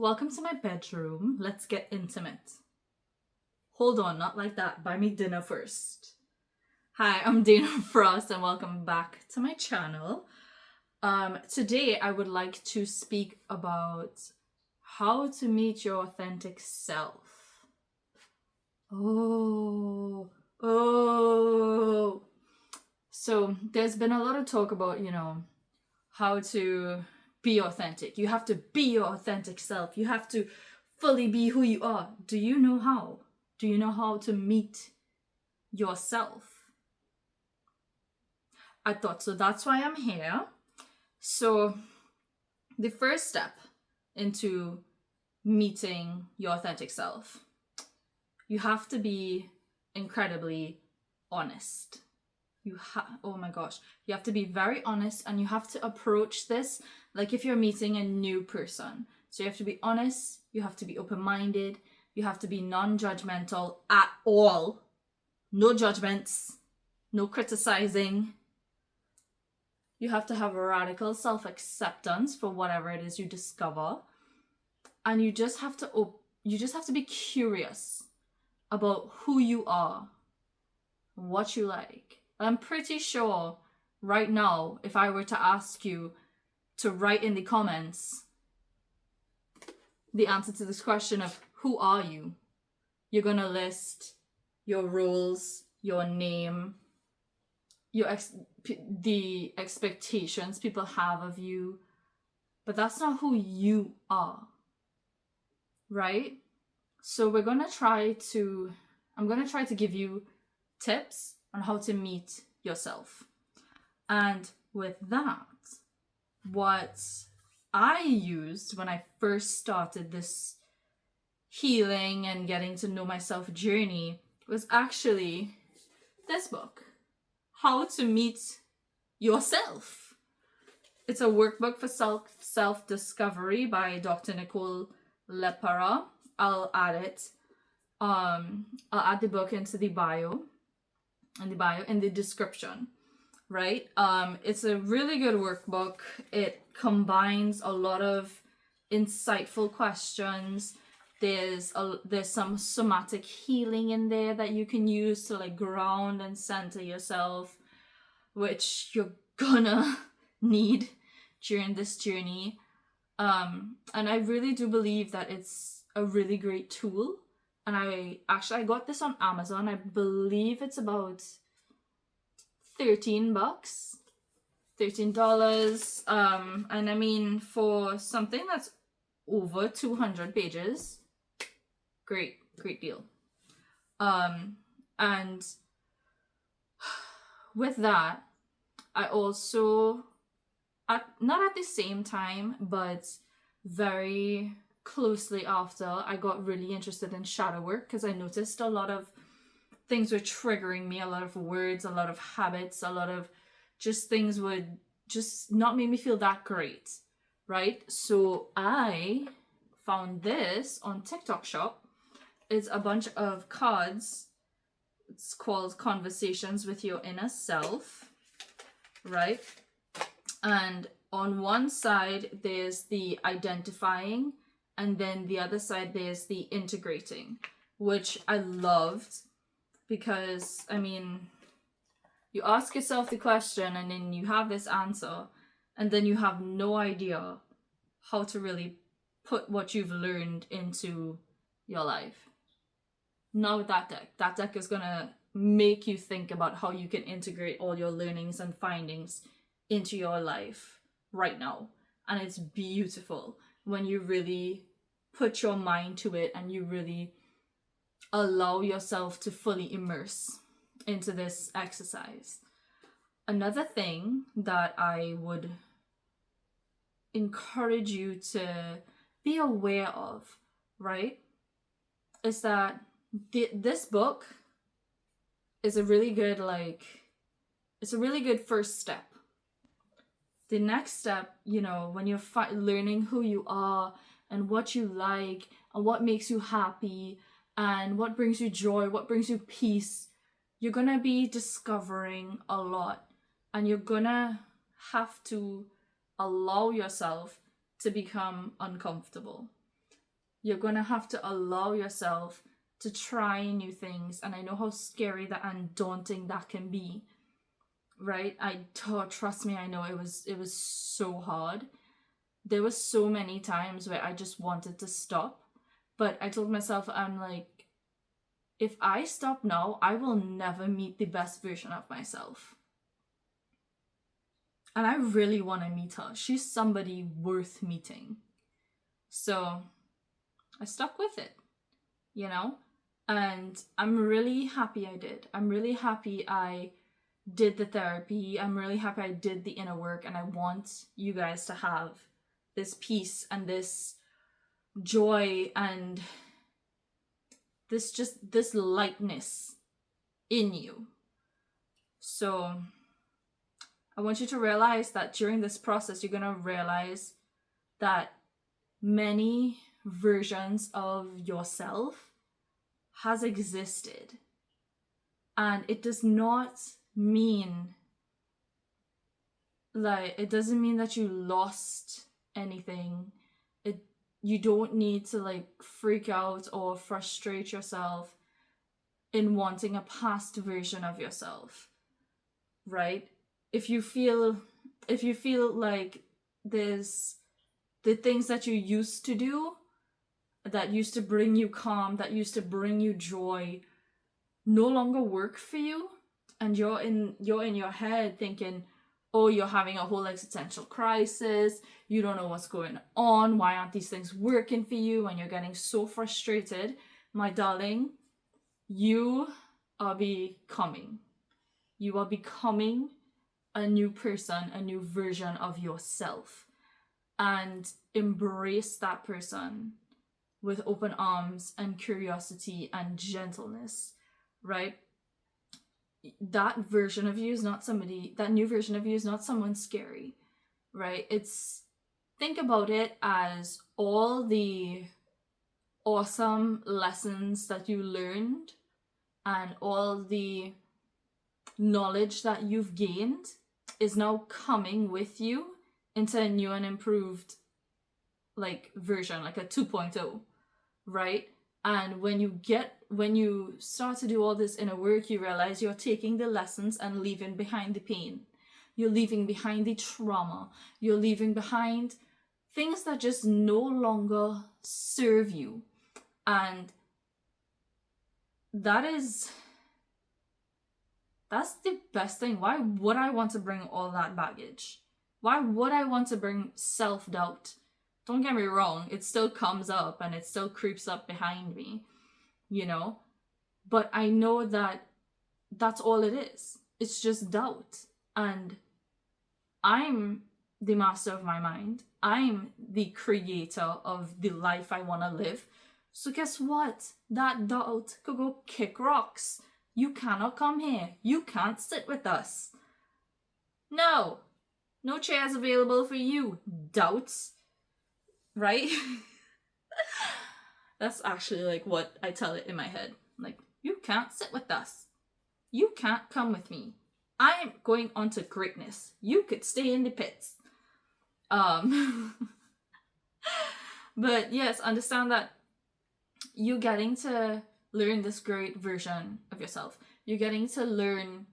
Welcome to my bedroom. Let's get intimate. Hold on, not like that. Buy me dinner first. Hi, I'm Dana Frost and welcome back to my channel. Today I would like to speak about how to meet your authentic self. Oh. So there's been a lot of talk about, how to be authentic. You have to be your authentic self. You have to fully be who you are. Do you know how? Do you know how to meet yourself? I thought so. That's why I'm here. So, the first step into meeting your authentic self, you have to be incredibly honest. Oh my gosh, you have to be very honest, and you have to approach this like if you're meeting a new person. So you have to be honest, you have to be open-minded, you have to be non-judgmental at all. No judgments, no criticizing. You have to have a radical self-acceptance for whatever it is you discover. And you just have to be curious about who you are, what you like. I'm pretty sure right now, if I were to ask you to write in the comments the answer to this question of who are you, you're gonna list your roles, your name, the expectations people have of you, but that's not who you are, right? So I'm gonna try to give you tips on how to meet yourself. And with that, what I used when I first started this healing and getting to know myself journey was actually this book, How to Meet Yourself. It's a workbook for self-discovery by Dr. Nicole Lepara. I'll add the book into the bio, in the description, right? It's a really good workbook. It combines a lot of insightful questions. There's some somatic healing in there that you can use to like ground and center yourself, which you're gonna need during this journey. And I really do believe that it's a really great tool. And I got this on Amazon. I believe it's about $13. $13. And I mean, for something that's over 200 pages, great deal. And with that, I also, not at the same time, but very closely after, I got really interested in shadow work because I noticed a lot of things were triggering me, a lot of words, a lot of habits, a lot of just things would just not make me feel that great, right? So I found this on TikTok Shop. It's a bunch of cards. It's called Conversations with Your Inner Self, right? And on one side, there's the identifying, and then the other side, there's the integrating, which I loved because, I mean, you ask yourself the question and then you have this answer, and then you have no idea how to really put what you've learned into your life. Not with that deck. That deck is gonna make you think about how you can integrate all your learnings and findings into your life right now. And it's beautiful when you really put your mind to it and you really allow yourself to fully immerse into this exercise. Another thing that I would encourage you to be aware of, right, is that this book is a really good, it's a really good first step. The next step, when you're learning who you are and what you like and what makes you happy and what brings you joy, what brings you peace, you're gonna be discovering a lot, and you're gonna have to allow yourself to become uncomfortable. You're gonna have to allow yourself to try new things. And I know how scary that and daunting that can be, right? Trust me, I know it was so hard. There was so many times where I just wanted to stop, but I told myself, I'm like, if I stop now, I will never meet the best version of myself. And I really want to meet her. She's somebody worth meeting. So I stuck with it, you know? And I'm really happy I did. I'm really happy I did the therapy. I'm really happy I did the inner work. And I want you guys to have this peace and this joy and this lightness in you. So I want you to realize that during this process, you're going to realize that many versions of yourself has existed. And it does not mean, like, it doesn't mean that you lost anything. You don't need to, like, freak out or frustrate yourself in wanting a past version of yourself, right? If you feel like there's the things that you used to do that used to bring you calm, that used to bring you joy, no longer work for you, and you're in your head thinking, oh, you're having a whole existential crisis, you don't know what's going on, why aren't these things working for you, and you're getting so frustrated, my darling, you are becoming a new person, a new version of yourself. And embrace that person with open arms and curiosity and gentleness, right? That version of you is not that new version of you is not someone scary, right? Think about it as all the awesome lessons that you learned and all the knowledge that you've gained is now coming with you into a new and improved, like, version, like a 2.0, right? And when you start to do all this inner work, you realize you're taking the lessons and leaving behind the pain. You're leaving behind the trauma. You're leaving behind things that just no longer serve you. And that's the best thing. Why would I want to bring all that baggage? Why would I want to bring self-doubt? Don't get me wrong, it still comes up and it still creeps up behind me, you know? But I know that that's all it is. It's just doubt. And I'm the master of my mind. I'm the creator of the life I want to live. So guess what? That doubt could go kick rocks. You cannot come here. You can't sit with us. No chairs available for you, doubts. Right? That's actually, like, what I tell it in my head. Like, you can't sit with us. You can't come with me. I'm going on to greatness. You could stay in the pits. But yes, understand that you're getting to learn this great version of yourself. You're getting to learn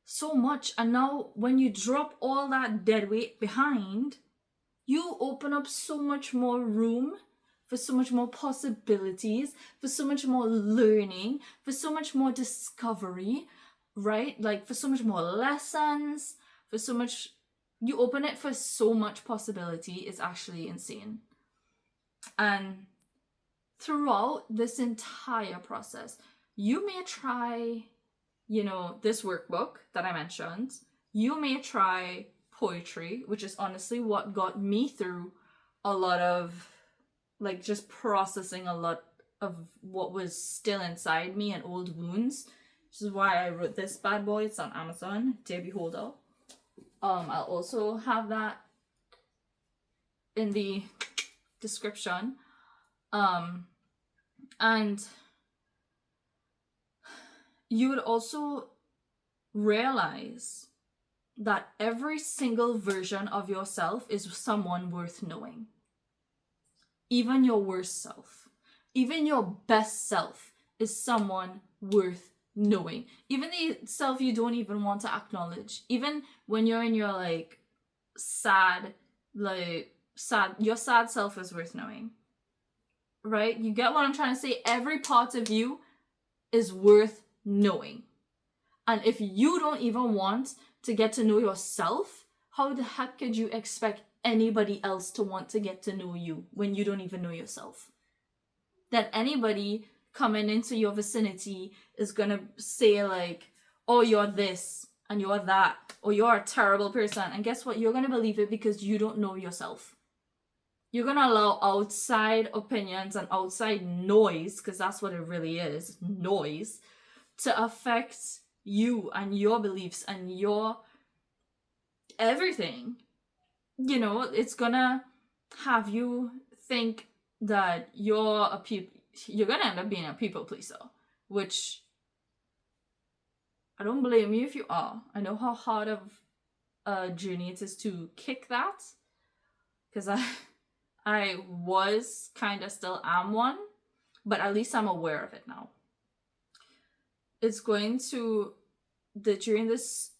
so much. And now when you drop all that dead weight behind, you open up so much more room for so much more possibilities, for so much more learning, for so much more discovery, right? Like, for so much more lessons, for so much, you open it for so much possibility. It's actually insane. And throughout this entire process, you may try, this workbook that I mentioned. You may try poetry, which is honestly what got me through a lot of, like, just processing a lot of what was still inside me and old wounds, which is why I wrote this bad boy. It's on Amazon, Dear Beholder. I'll also have that in the description. And you would also realize that every single version of yourself is someone worth knowing. even your worst self, even your best self is someone worth knowing. Even the self you don't even want to acknowledge. Even when you're in your like sad, your sad self is worth knowing. Right? You get what I'm trying to say? Every part of you is worth knowing. And if you don't even want to get to know yourself, how the heck could you expect anybody else to want to get to know you when you don't even know yourself? That anybody coming into your vicinity is gonna say like, oh, you're this and you're that, or you're a terrible person. And guess what? You're gonna believe it because you don't know yourself. You're gonna allow outside opinions and outside noise, because that's what it really is, noise, to affect you and your beliefs and your everything. You know, it's gonna have you think that you're gonna end up being a people pleaser, which I don't blame you if you are. I know how hard of a journey it is to kick that, because I was kind of still am one, but at least I'm aware of it now. It's going to, during this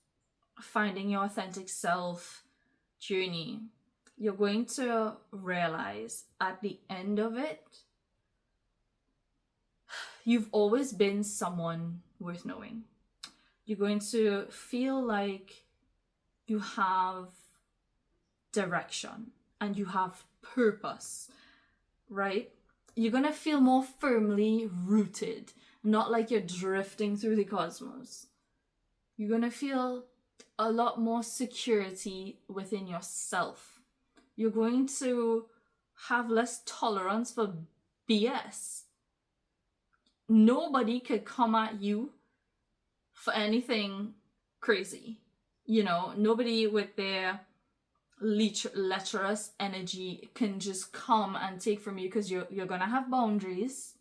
finding your authentic self journey, you're going to realize at the end of it, you've always been someone worth knowing. You're going to feel like you have direction and you have purpose, right? You're going to feel more firmly rooted, not like you're drifting through the cosmos. You're going to feel a lot more security within yourself. You're going to have less tolerance for BS. Nobody could come at you for anything crazy. You know, nobody with their lecherous energy can just come and take from you, because you're going to have boundaries.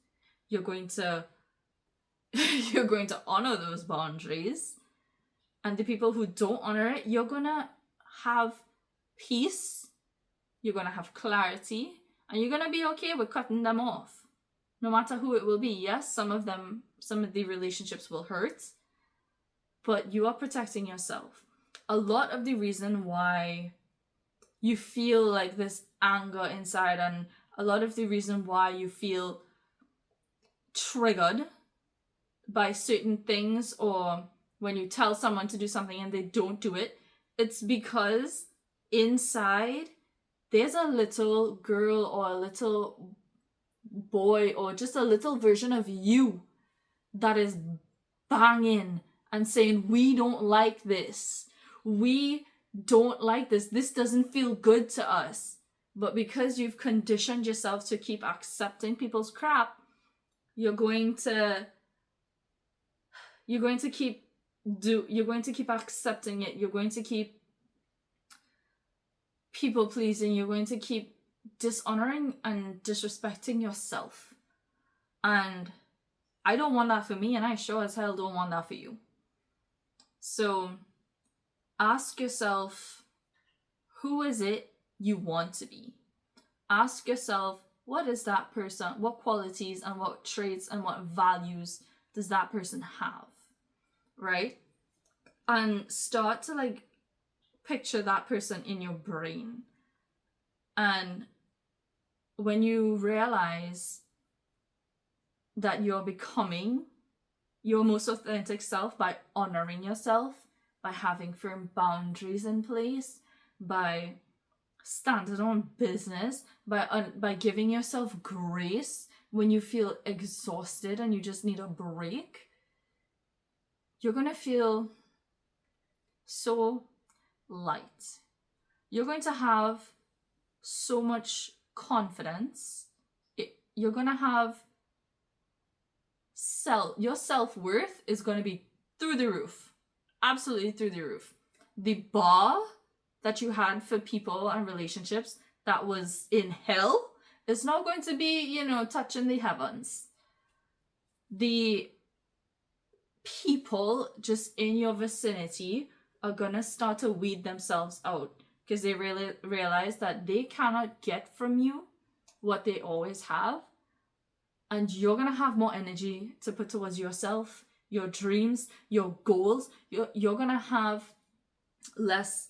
You're going to honor those boundaries. And the people who don't honor it, you're going to have peace. You're going to have clarity. And you're going to be okay with cutting them off. No matter who it will be. Yes, some of the relationships will hurt. But you are protecting yourself. A lot of the reason why you feel like this anger inside, and a lot of the reason why you feel triggered by certain things, or when you tell someone to do something and they don't do it, it's because inside there's a little girl or a little boy or just a little version of you that is banging and saying, we don't like this. We don't like this. This doesn't feel good to us. But because you've conditioned yourself to keep accepting people's crap, you're going to keep accepting it. You're going to keep people pleasing. You're going to keep dishonoring and disrespecting yourself. And I don't want that for me, and I sure as hell don't want that for you. So ask yourself, who is it you want to be? Ask yourself, what is that person? What qualities and what traits and what values does that person have? Right? And start to picture that person in your brain. And when you realize that you're becoming your most authentic self by honoring yourself, by having firm boundaries in place, by standing on business, by giving yourself grace when you feel exhausted and you just need a break, you're going to feel so light. You're going to have so much confidence. You're going to have your self-worth is going to be through the roof. Absolutely through the roof. The bar that you had for people and relationships that was in hell is now going to be, touching the heavens. The people just in your vicinity are gonna start to weed themselves out because they really realize that they cannot get from you what they always have. And you're going to have more energy to put towards yourself, your dreams, your goals. You're going to have less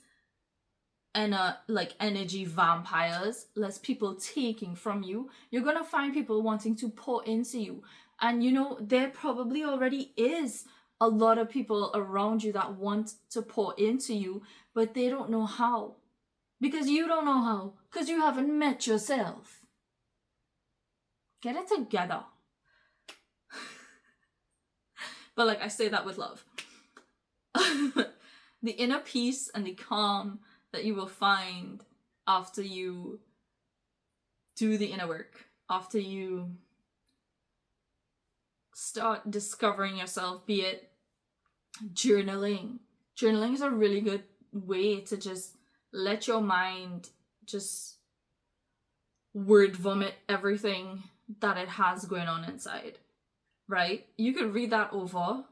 energy vampires, less people taking from you. You're going to find people wanting to pour into you. And there probably already is a lot of people around you that want to pour into you, but they don't know how. Because you don't know how. Because you haven't met yourself. Get it together. But I say that with love. The inner peace and the calm that you will find after you do the inner work, after you start discovering yourself, be it journaling. Journaling is a really good way to just let your mind just word vomit everything that it has going on inside, right? You could read that over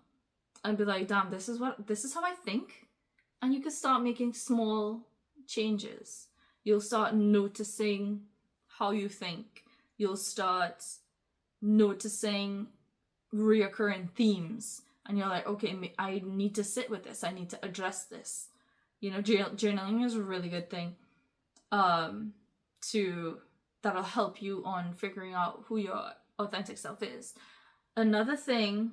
and be like, damn, this is how I think. And you could start making small changes. You'll start noticing how you think. You'll start noticing reoccurring themes. And you're like, okay, I need to sit with this. I need to address this. Journaling is a really good thing that'll help you on figuring out who your authentic self is. Another thing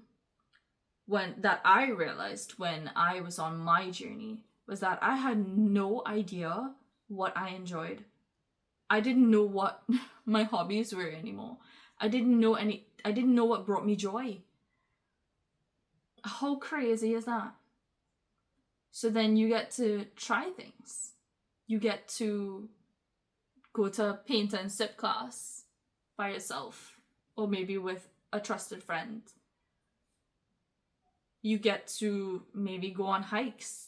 that I realized when I was on my journey was that I had no idea what I enjoyed. I didn't know what my hobbies were anymore. I didn't know what brought me joy. How crazy is that? So then you get to try things. You get to go to paint and sip class by yourself, or maybe with a trusted friend. You get to maybe go on hikes.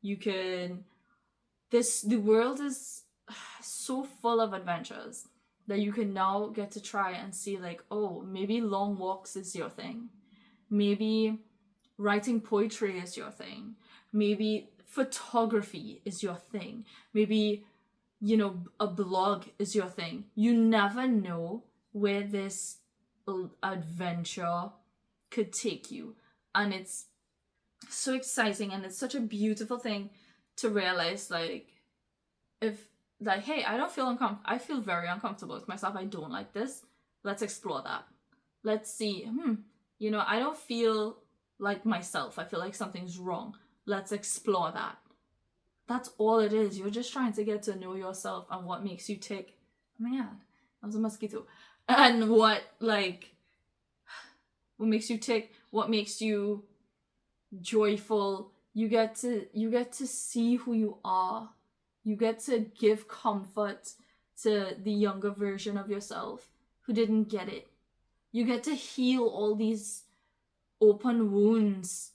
The world is so full of adventures that you can now get to try and see maybe long walks is your thing. Maybe writing poetry is your thing. Maybe photography is your thing. Maybe, a blog is your thing. You never know where this adventure could take you. And it's so exciting, and it's such a beautiful thing to realize, hey, I don't feel uncomfortable. I feel very uncomfortable with myself. I don't like this. Let's explore that. Let's see. I don't feel like myself. I feel like something's wrong. Let's explore that. That's all it is. You're just trying to get to know yourself and what makes you tick. Oh my God, that was a mosquito. And what makes you tick, what makes you joyful. You get to see who you are. You get to give comfort to the younger version of yourself who didn't get it. You get to heal all these open wounds.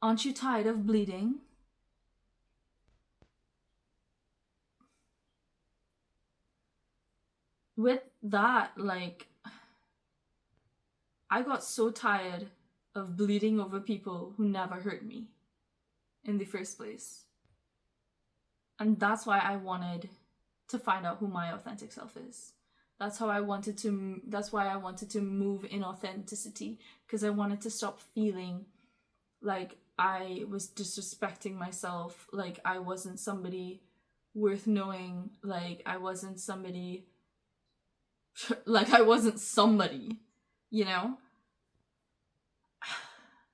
Aren't you tired of bleeding? With that, I got so tired of bleeding over people who never hurt me in the first place. And that's why I wanted to find out who my authentic self is. That's why I wanted to move in authenticity, because I wanted to stop feeling like I was disrespecting myself, like I wasn't somebody worth knowing, like I wasn't somebody,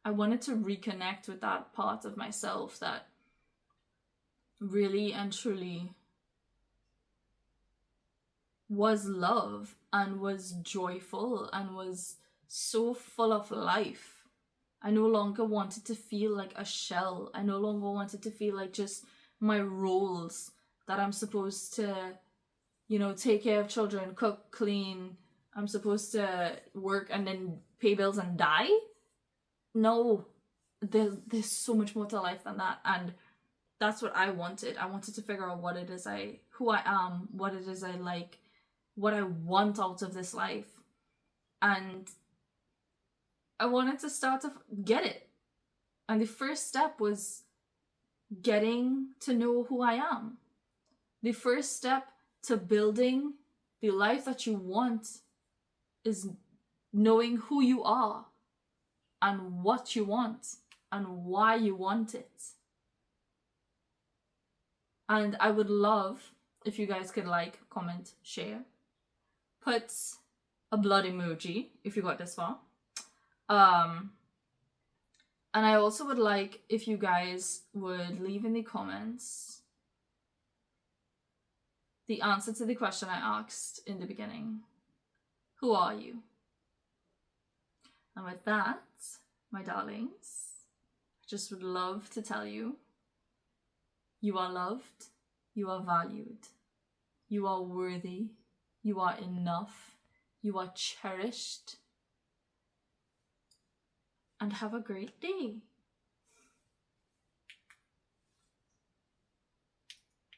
I wanted to reconnect with that part of myself that really and truly was love and was joyful and was so full of life. I no longer wanted to feel like a shell. I no longer wanted to feel like just my roles that I'm supposed to, take care of children, cook, clean. I'm supposed to work and then pay bills and die. No, there's so much more to life than that. And that's what I wanted. I wanted to figure out who I am, what it is I like, what I want out of this life. And I wanted to start to get it. And the first step was getting to know who I am. The first step to building The life that you want is knowing who you are and what you want and why you want it. And I would love if you guys could like, comment, share. Put a blood emoji if you got this far. And I also would like if you guys would leave in the comments the answer to the question I asked in the beginning. Who are you? And with that, my darlings, I just would love to tell you, you are loved, you are valued, you are worthy, you are enough, you are cherished, and have a great day.